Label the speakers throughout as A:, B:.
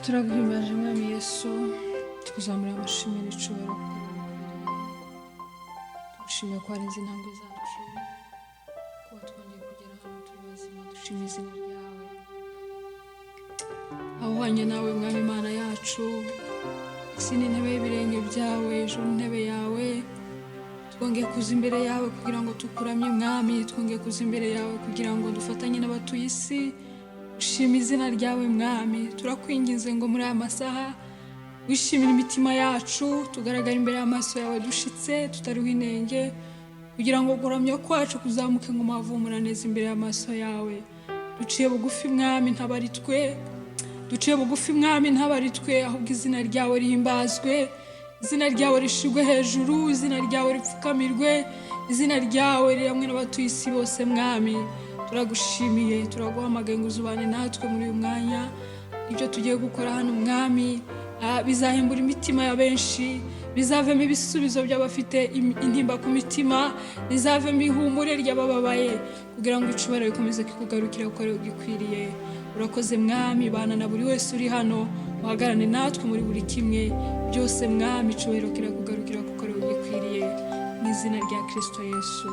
A: turaguhimbaje mwami Yesu, tukuzamura amashimwe n'icubahiro tugushimiye ko warinze intambwe zacu, kuba twongeye kugera hano turi bazima, dushima izina ryawe. Ahwanye nawe mwami Imana yacu, isi ni intebe y'ibirenge byawe, ijuru intebe yawe. Twongeye kuza imbere yawe kugira ngo tukuramye mwami, twongeye kuza imbere yawe kugira ngo dufatanye n'abatuye isi ushima izina ryawe mwami. Turakwinginze ngo muri aya masaha wishimire imitima yacu, tugaragara imbere y'amaso yawe dushitse tutariho inenge, kugira ngo kuramya kwacu kuzamuke ngo mavumura neza imbere y'amaso yawe. Duciye bugufi mwami, ntabari twe, duciye bugufi mwami, ntabari twe, ahubwo izina ryawe rihimbazwe, izina ryawe rishigwe hejuru, izina ryawe ripfukamirwe, izina ryawe riri hamwe n'abatuye isi bose mwami. Turagushimiye, turaguhamagaye ngo uzubane natwe muri uyu mwanya. Ibyo tugiye gukora hano mwami bizahembura imitima ya benshi, bizavemo ibisubizo by'abafite intimba ku mitima, bizavemo ihumure ry'abababaye, kugira ngo icubahiro rikomeze kikugarukira kuko ari ugikwiriye. Urakoze mwami, bana na buri wese uri hano, uhagarane natwe muri buri kimwe byose mwami, icubahiro kirakugarukira kuko ari ugikwiriye, mu izina rya Kristo Yesu.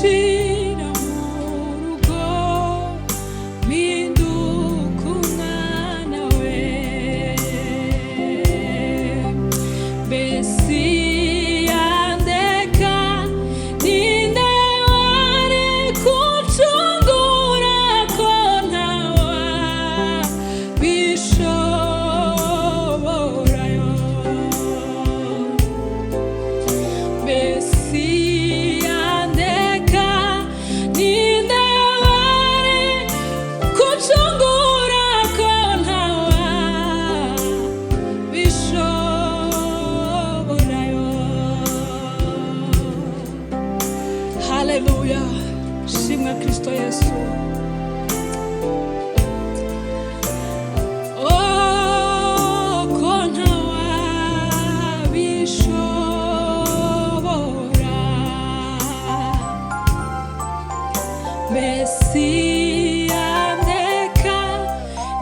A: shira mu rugo mpinduka umwana we mbese yandeka ninde wari kuncungura ko ntawa bishoborayo mbese yandeka ninde wari kuncungura ko ntawa bishoborayo. Haleluya, shimwa Kristo Yesu. Oh, ko ntawa bishobora mbese yandeka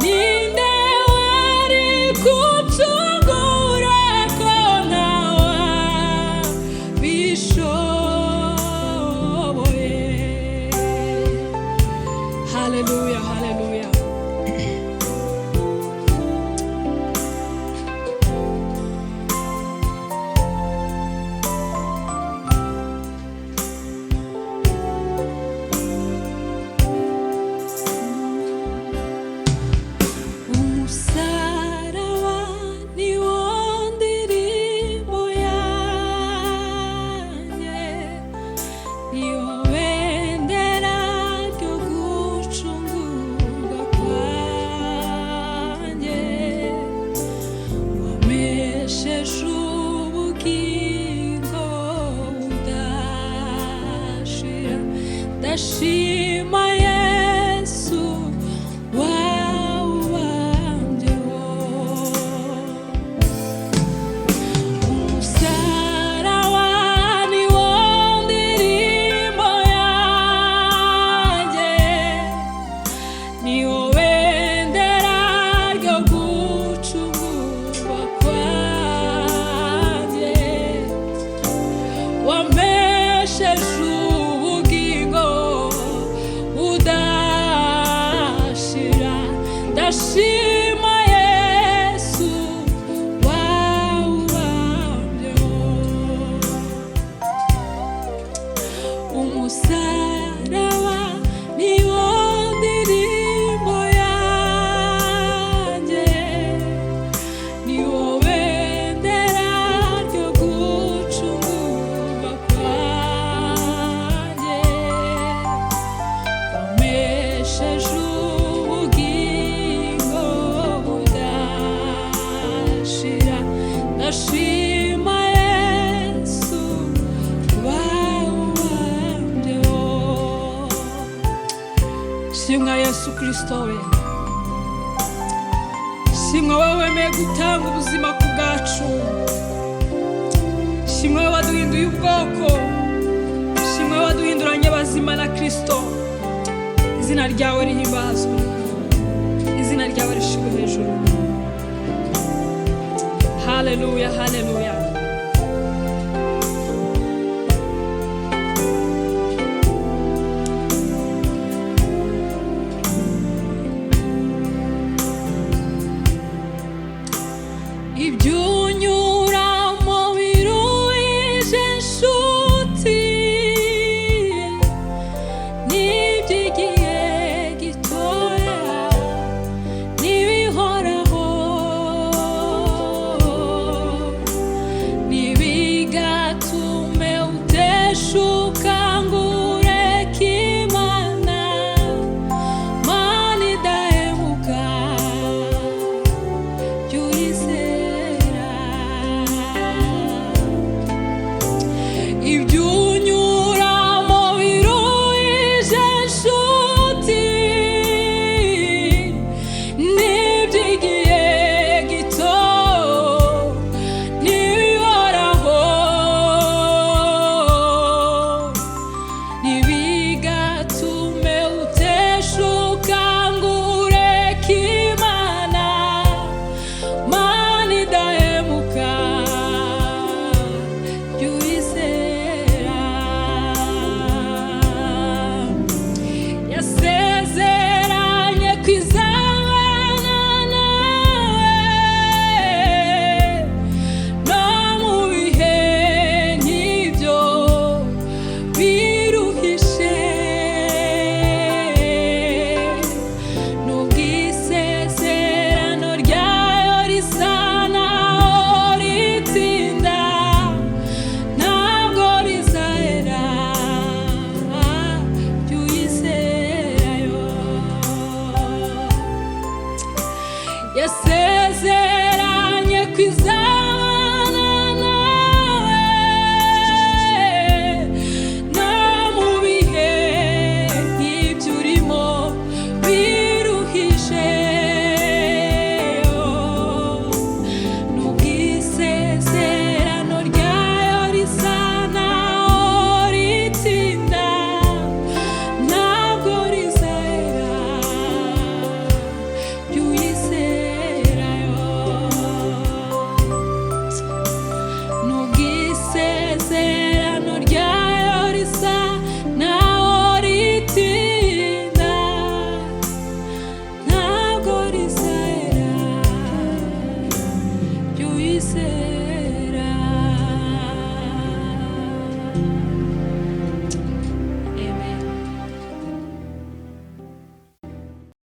A: ninde wari kuncungura ko ntawa bishoboye. Haleluya, haleluya. Umusaraba niwo ndirimbo yanjye, niyo bendera ryo gucungurwa kwanjye, wamesheje ubugingo budashira. Ndashima Yesu wawubambyeho. Umusaraba niwo ndirimbo yanjye, niwo bendera ryo gucungurwa kwanjye, wamesheje ubugingo budashira. Ndashima Yesu wawubambyeho. Umusaraba niwo ndirimbo yanjye, niwo bendera ryo gucungurwa kwanjye, wamesheje ubugingo budashira. Ndashima Yesu wawubambyeho. Shimwa Yesu Kristo we, shimwa wowe wemeye gutanga ubuzima ku bwacu, shimwa wowe waduhinduye ubwoko, shimwa wowe waduhinduranye bazima na Kristo. Izina ryawe rihimbazwe, izina ryawe rishimwe hejuru. Haleluya, haleluya.